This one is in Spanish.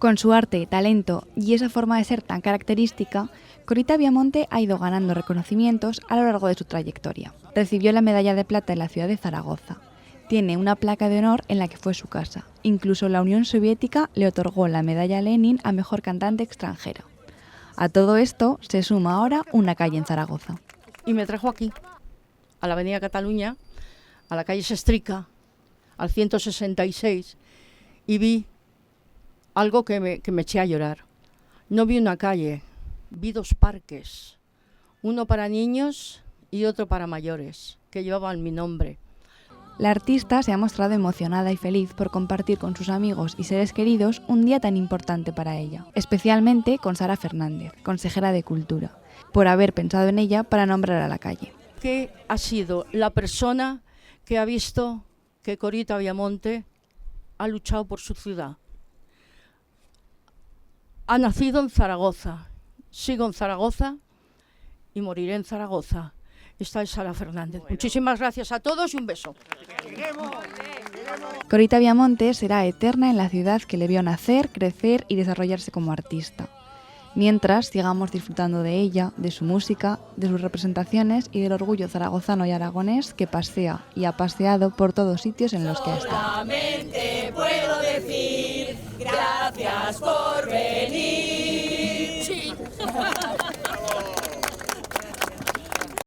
Con su arte, talento y esa forma de ser tan característica, Corita Viamonte ha ido ganando reconocimientos a lo largo de su trayectoria. Recibió la medalla de plata en la ciudad de Zaragoza. Tiene una placa de honor en la que fue su casa. Incluso la Unión Soviética le otorgó la medalla Lenin a mejor cantante extranjera. A todo esto se suma ahora una calle en Zaragoza. Y me trajo aquí, a la Avenida Cataluña, a la calle Sestrica, al 166, y vi algo que me eché a llorar. No vi una calle, vi dos parques, uno para niños y otro para mayores, que llevaban mi nombre. La artista se ha mostrado emocionada y feliz por compartir con sus amigos y seres queridos un día tan importante para ella, especialmente con Sara Fernández, consejera de Cultura, por haber pensado en ella para nombrar a la calle. Que ha sido la persona que ha visto que Corita Viamonte ha luchado por su ciudad. Ha nacido en Zaragoza, sigo en Zaragoza y moriré en Zaragoza. Esta es Sara Fernández. Muchísimas gracias a todos y un beso. Corita Viamonte será eterna en la ciudad que le vio nacer, crecer y desarrollarse como artista. Mientras sigamos disfrutando de ella, de su música, de sus representaciones y del orgullo zaragozano y aragonés que pasea y ha paseado por todos sitios en los que ha estado. Solamente puedo decir gracias por venir.